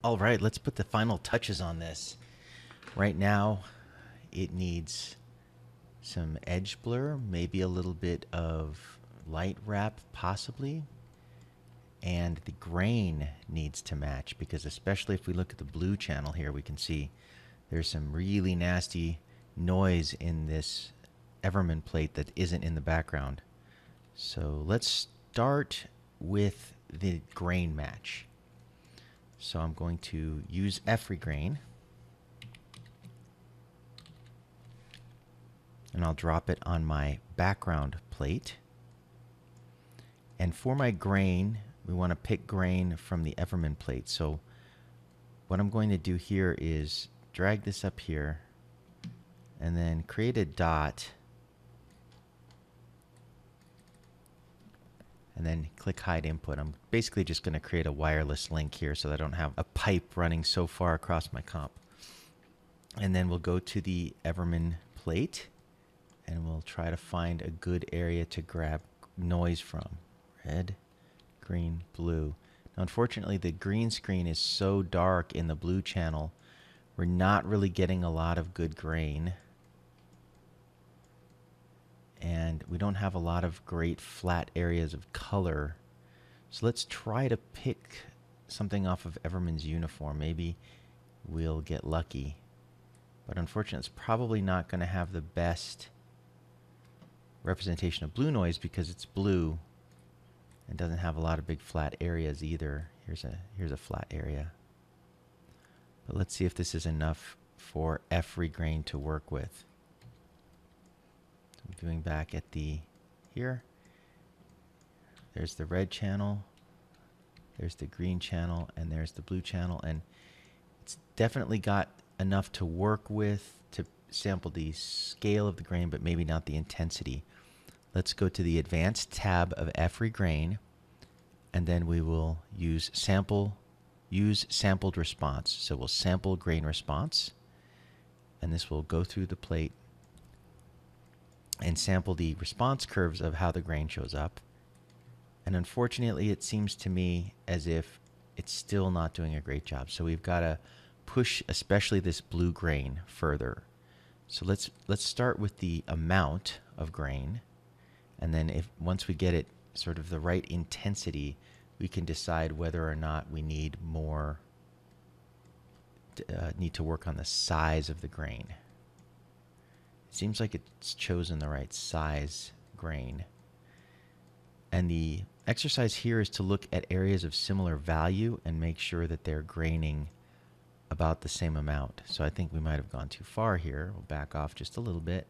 All right, let's put the final touches on this. Right now, it needs some edge blur, maybe a little bit of light wrap, possibly. And the grain needs to match because, especially if we look at the blue channel here, we can see there's some really nasty noise in this Everman plate that isn't in the background. So let's start with the grain match. So I'm going to use Efri grain, and I'll drop it on my background plate. And for my grain, we want to pick grain from the Everman plate. So what I'm going to do here is drag this up here and then create a dot and then click hide input. I'm basically just going to create a wireless link here so that I don't have a pipe running so far across my comp. And then we'll go to the Everman plate and we'll try to find a good area to grab noise from. Red, green, blue. Now, unfortunately, the green screen is so dark in the blue channel, we're not really getting a lot of good grain. And we don't have a lot of great flat areas of color. So let's try to pick something off of Everman's uniform. Maybe we'll get lucky. But unfortunately, it's probably not going to have the best representation of blue noise because it's blue and doesn't have a lot of big flat areas either. Here's a flat area. But let's see if this is enough for Efri grain to work with. I'm viewing back at here. There's the red channel, there's the green channel, and there's the blue channel, and it's definitely got enough to work with to sample the scale of the grain, but maybe not the intensity. Let's go to the Advanced tab of Efri grain, and then we will use sampled response. So we'll sample grain response, and this will go through the plate and sample the response curves of how the grain shows up. And unfortunately, it seems to me as if it's still not doing a great job. So we've got to push especially this blue grain further. So let's start with the amount of grain, and then once we get it sort of the right intensity, we can decide whether or not we need more need to work on the size of the grain. It seems like it's chosen the right size grain. And the exercise here is to look at areas of similar value and make sure that they're graining about the same amount. So I think we might have gone too far here. We'll back off just a little bit.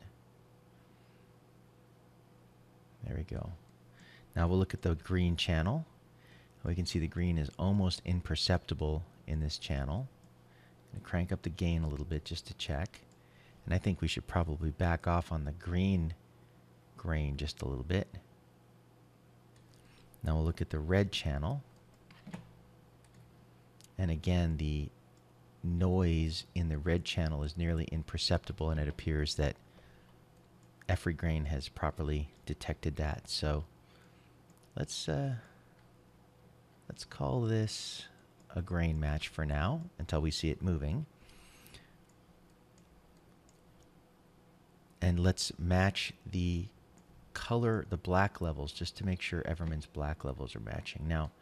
There we go. Now we'll look at the green channel. We can see the green is almost imperceptible in this channel. I'm going to crank up the gain a little bit just to check. And I think we should probably back off on the green grain just a little bit. Now we'll look at the red channel. And again, the noise in the red channel is nearly imperceptible, and it appears that Efri grain has properly detected that. So let's call this a grain match for now until we see it moving. And let's match the color, the black levels, just to make sure Everman's black levels are matching. Now,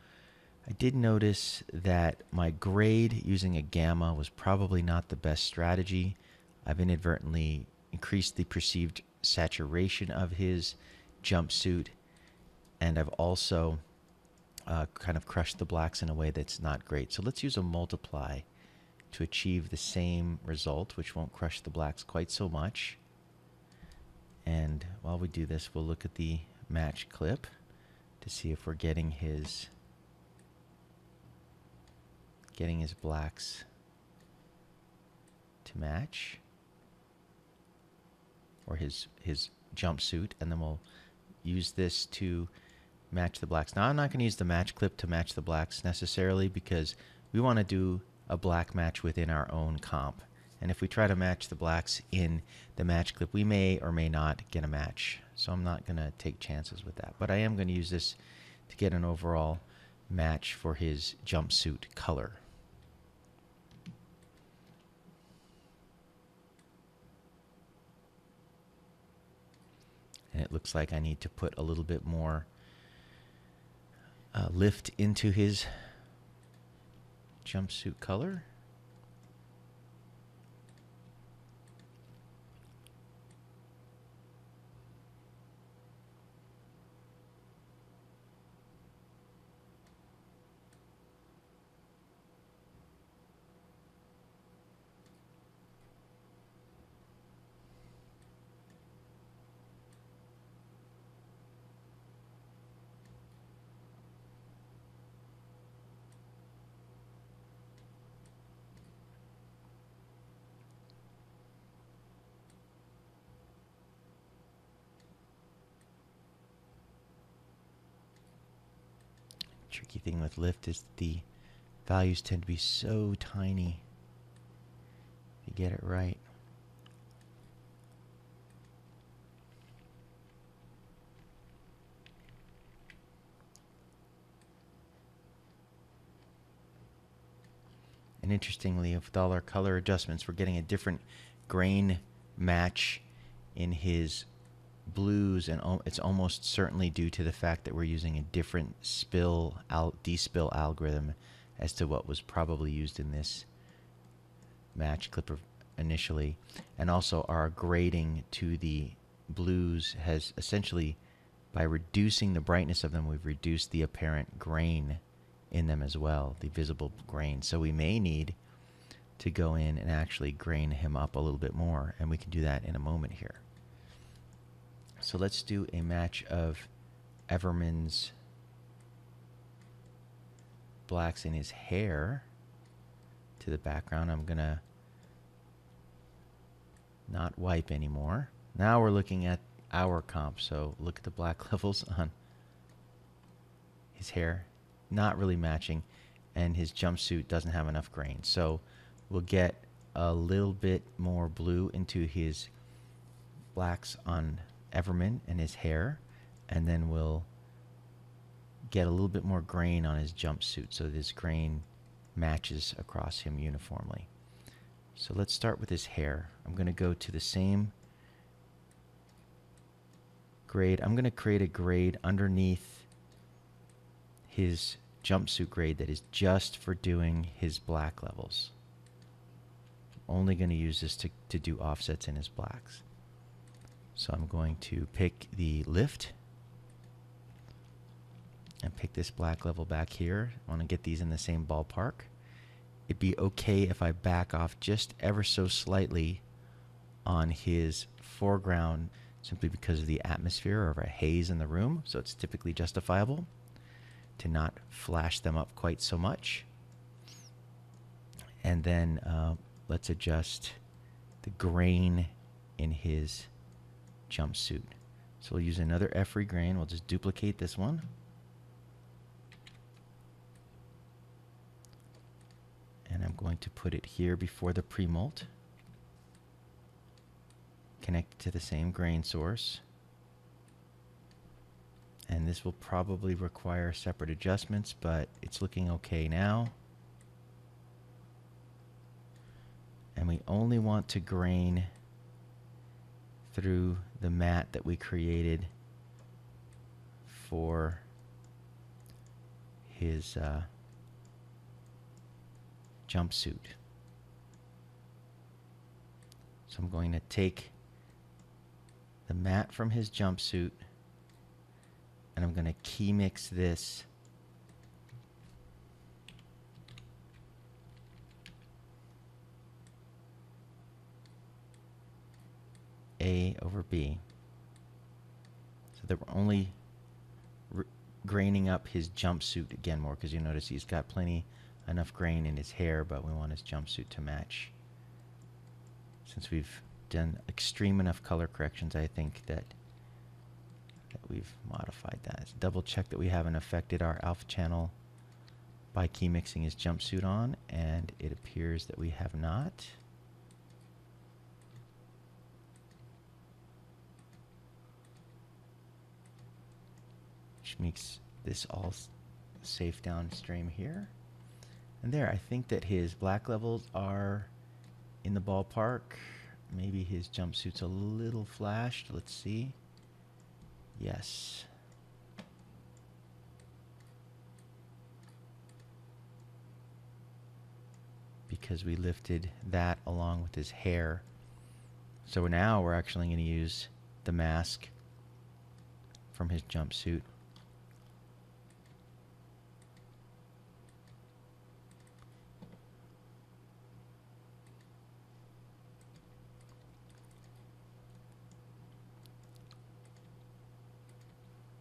I did notice that my grade using a gamma was probably not the best strategy. I've inadvertently increased the perceived saturation of his jumpsuit, and I've also kind of crushed the blacks in a way that's not great. So let's use a multiply to achieve the same result, which won't crush the blacks quite so much. And while we do this, we'll look at the match clip to see if we're getting his blacks to match, or his jumpsuit, and then we'll use this to match the blacks. Now, I'm not going to use the match clip to match the blacks necessarily because we want to do a black match within our own comp. And if we try to match the blacks in the match clip, we may or may not get a match. So I'm not going to take chances with that. But I am going to use this to get an overall match for his jumpsuit color. And it looks like I need to put a little bit more lift into his jumpsuit color. Tricky thing with lift is the values tend to be so tiny if you get it right. And interestingly, with all our color adjustments, we're getting a different grain match in his blues, and it's almost certainly due to the fact that we're using a different despill algorithm as to what was probably used in this match clip initially. And also our grading to the blues has essentially, by reducing the brightness of them, we've reduced the apparent grain in them as well, the visible grain. So we may need to go in and actually grain him up a little bit more, and we can do that in a moment here. So let's do a match of Everman's blacks in his hair to the background. I'm gonna not wipe anymore. Now we're looking at our comp. So look at the black levels on his hair, not really matching, and his jumpsuit doesn't have enough grain. So we'll get a little bit more blue into his blacks on Everman and his hair, and then we'll get a little bit more grain on his jumpsuit so this grain matches across him uniformly. So let's start with his hair. I'm going to go to the same grade. I'm going to create a grade underneath his jumpsuit grade that is just for doing his black levels. I'm only going to use this to do offsets in his blacks. So I'm going to pick the lift and pick this black level back here. I want to get these in the same ballpark. It'd be okay if I back off just ever so slightly on his foreground simply because of the atmosphere or a haze in the room. So it's typically justifiable to not flash them up quite so much. And then let's adjust the grain in his jumpsuit. So we'll use another F-free grain. We'll just duplicate this one. And I'm going to put it here before the pre-molt. Connect it to the same grain source. And this will probably require separate adjustments, but it's looking okay now. And we only want to grain through the mat that we created for his jumpsuit. So I'm going to take the mat from his jumpsuit and I'm going to key mix this A over B, so that we're only graining up his jumpsuit again more, because you notice he's got enough grain in his hair, but we want his jumpsuit to match. Since we've done extreme enough color corrections, I think that we've modified that. Let's double check that we haven't affected our alpha channel by key mixing his jumpsuit on, and it appears that we have not. Which makes this all safe downstream here. And there, I think that his black levels are in the ballpark. Maybe his jumpsuit's a little flashed. Let's see. Yes. Because we lifted that along with his hair. So now we're actually going to use the mask from his jumpsuit.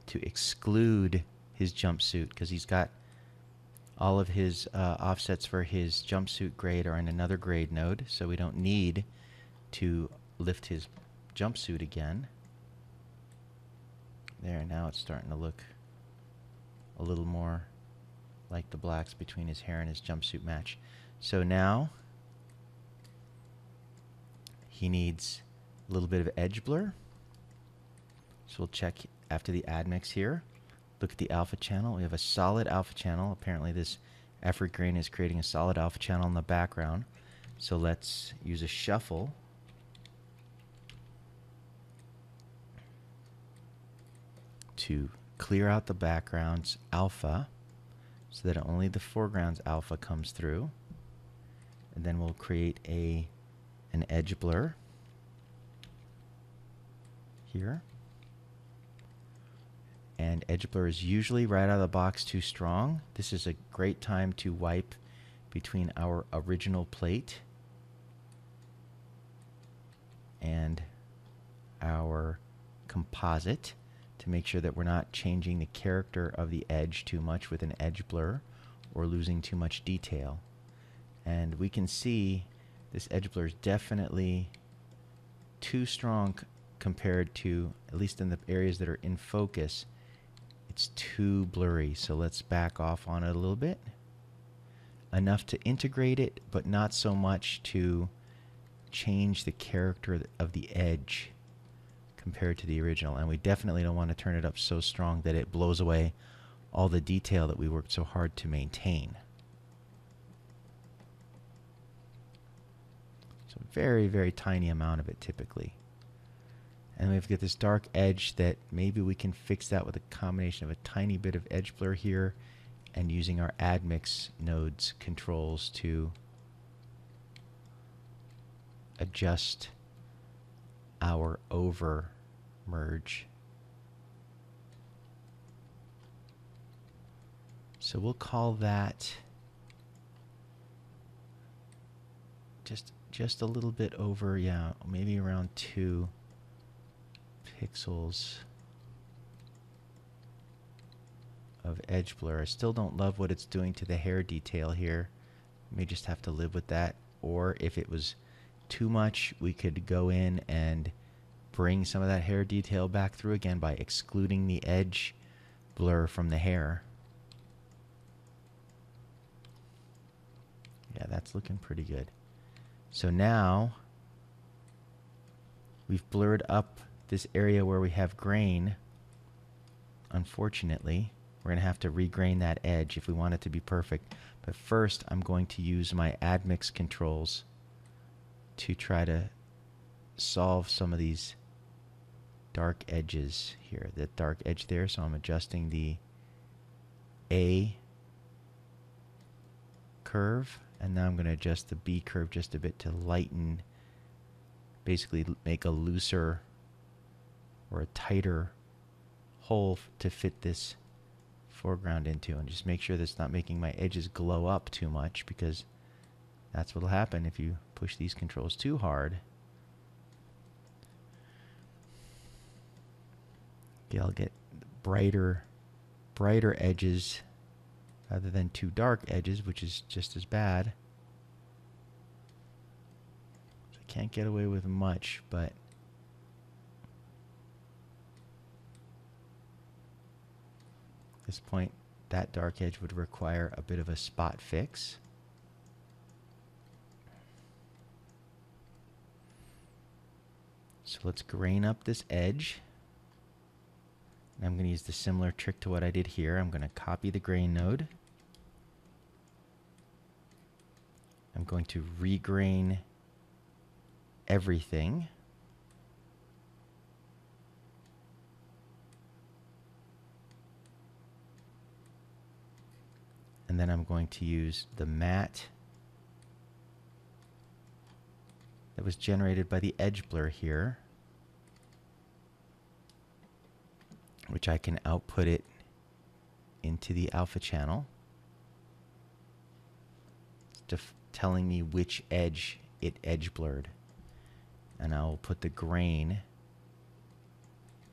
To exclude his jumpsuit, because he's got all of his offsets for his jumpsuit grade are in another grade node, so we don't need to lift his jumpsuit again. There, now it's starting to look a little more like the blacks between his hair and his jumpsuit match. So now he needs a little bit of edge blur. So we'll check after the add mix here. Look at the alpha channel. We have a solid alpha channel. Apparently this effort grain is creating a solid alpha channel in the background. So let's use a shuffle to clear out the background's alpha so that only the foreground's alpha comes through. And then we'll create an edge blur here. And edge blur is usually right out of the box too strong. This is a great time to wipe between our original plate and our composite to make sure that we're not changing the character of the edge too much with an edge blur or losing too much detail. And we can see this edge blur is definitely too strong compared to, at least in the areas that are in focus, it's too blurry. So let's back off on it a little bit. Enough to integrate it, but not so much to change the character of the edge compared to the original. And we definitely don't want to turn it up so strong that it blows away all the detail that we worked so hard to maintain. So very, very tiny amount of it typically. And we've got this dark edge that maybe we can fix that with a combination of a tiny bit of edge blur here and using our add mix nodes controls to adjust our over merge. So we'll call that just a little bit over, yeah, maybe around 2 pixels of edge blur. I still don't love what it's doing to the hair detail here. May just have to live with that. Or if it was too much, we could go in and bring some of that hair detail back through again by excluding the edge blur from the hair. Yeah, that's looking pretty good. So now we've blurred up this area where we have grain. Unfortunately, we're going to have to regrain that edge if we want it to be perfect. But first, I'm going to use my add mix controls to try to solve some of these dark edges here. That dark edge there, so I'm adjusting the A curve, and now I'm going to adjust the B curve just a bit to lighten, basically make a looser or a tighter hole to fit this foreground into, and just make sure that's not making my edges glow up too much, because that's what will happen if you push these controls too hard. Okay, I'll get brighter edges rather than too dark edges, which is just as bad. So I can't get away with much, but at this point, that dark edge would require a bit of a spot fix. So let's grain up this edge. And I'm going to use the similar trick to what I did here. I'm going to copy the grain node. I'm going to regrain everything. And then I'm going to use the matte that was generated by the edge blur here, which I can output it into the alpha channel. It's telling me which edge it edge blurred. And I'll put the grain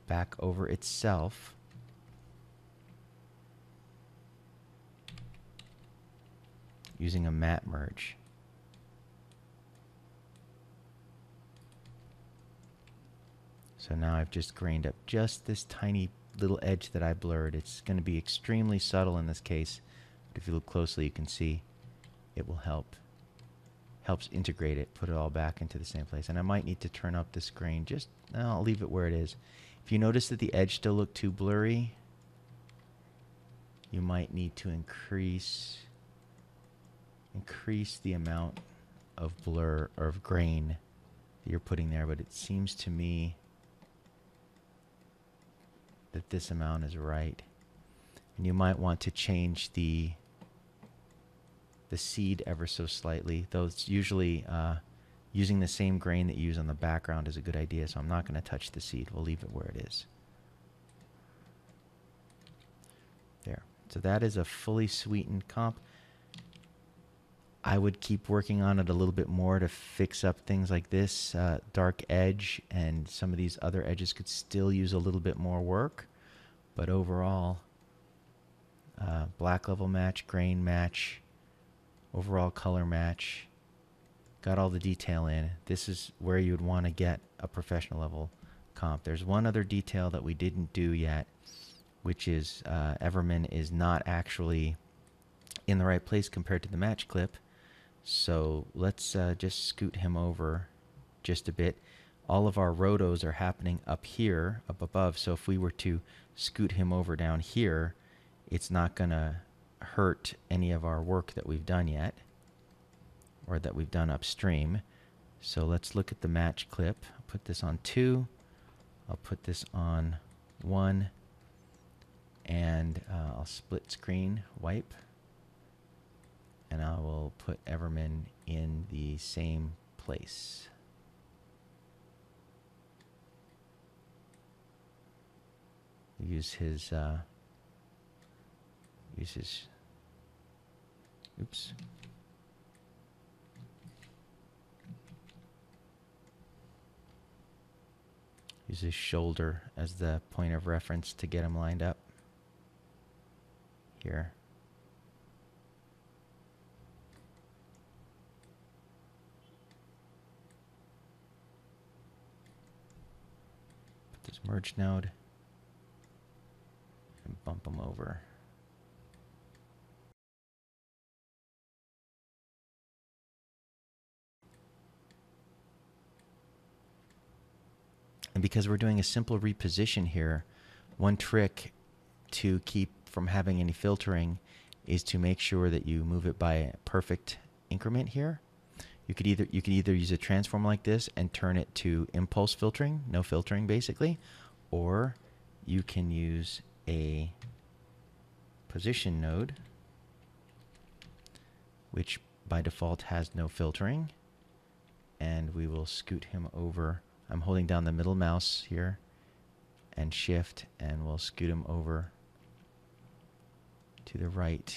back over itself. Using a matte merge. So now I've just grained up just this tiny little edge that I blurred. It's going to be extremely subtle in this case, but if you look closely you can see it will helps integrate it, put it all back into the same place. And I might need to turn up this grain, just, I'll leave it where it is. If you notice that the edge still look too blurry, you might need to increase the amount of blur or of grain that you're putting there, but it seems to me that this amount is right. And you might want to change the seed ever so slightly, though it's usually using the same grain that you use on the background is a good idea, so I'm not going to touch the seed. We'll leave it where it is. There. So that is a fully sweetened comp. I would keep working on it a little bit more to fix up things like this. Dark edge and some of these other edges could still use a little bit more work. But overall, black level match, grain match, overall color match, got all the detail in. This is where you would want to get a professional level comp. There's one other detail that we didn't do yet, which is Everman is not actually in the right place compared to the match clip. So let's just scoot him over just a bit. All of our rotos are happening up here, up above. So if we were to scoot him over down here, it's not going to hurt any of our work that we've done yet, or that we've done upstream. So let's look at the match clip. I'll put this on 2. I'll put this on 1. And I'll split screen, wipe. And I will put Everman in the same place. Use his oops. Use his shoulder as the point of reference to get him lined up. Here. Put this merge node and bump him over. And because we're doing a simple reposition here, one trick to keep from having any filtering is to make sure that you move it by a perfect increment here. You could either use a transform like this and turn it to impulse filtering, no filtering basically, or you can use a position node, which by default has no filtering, and we will scoot him over. I'm holding down the middle mouse here and shift, and we'll scoot him over to the right.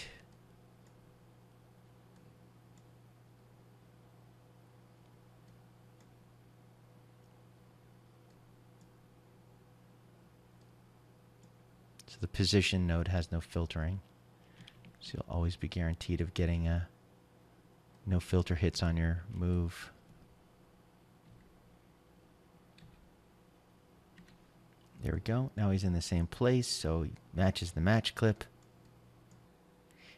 So the position node has no filtering, so you'll always be guaranteed of getting no filter hits on your move. There we go. Now he's in the same place, so he matches the match clip.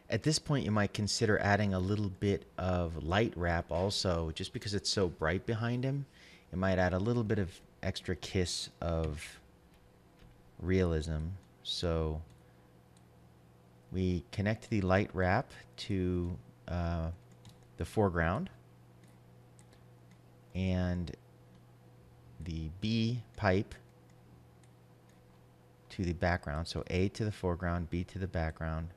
At this point, you might consider adding a little bit of light wrap also, just because it's so bright behind him. It might add a little bit of extra kiss of realism. So we connect the light wrap to the foreground, and the B pipe to the background. So A to the foreground, B to the background.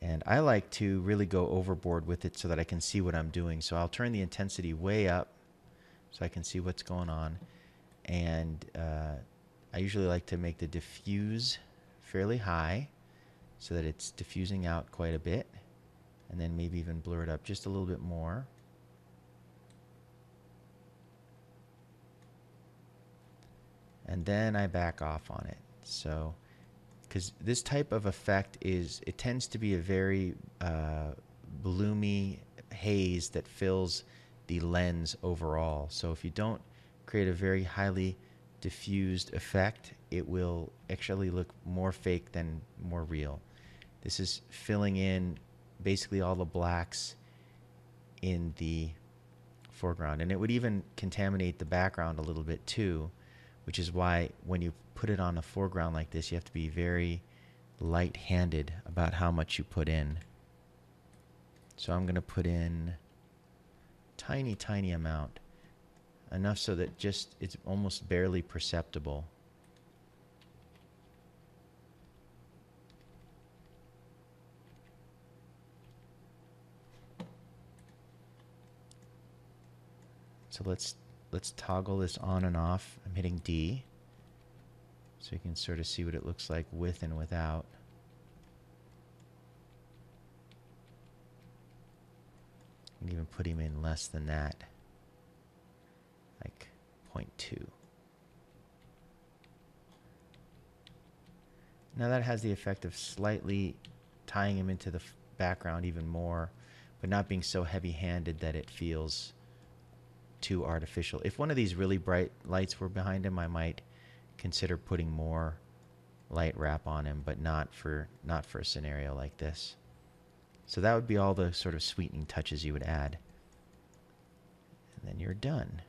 And I like to really go overboard with it so that I can see what I'm doing. So I'll turn the intensity way up so I can see what's going on. And I usually like to make the diffuse fairly high so that it's diffusing out quite a bit. And then maybe even blur it up just a little bit more. And then I back off on it. So, because this type of effect it tends to be a very bloomy haze that fills the lens overall. So if you don't create a very highly diffused effect, it will actually look more fake than more real. This is filling in basically all the blacks in the foreground, and it would even contaminate the background a little bit too, which is why when you put it on a foreground like this, you have to be very light-handed about how much you put in. So I'm going to put in tiny amount, enough so that just it's almost barely perceptible. So let's toggle this on and off. I'm hitting D, so you can sort of see what it looks like with and without. You can even put him in less than that, like 0.2. Now that has the effect of slightly tying him into the background even more, but not being so heavy-handed that it feels too artificial. If one of these really bright lights were behind him, I might consider putting more light wrap on him, but not for a scenario like this. So that would be all the sort of sweetening touches you would add. And then you're done.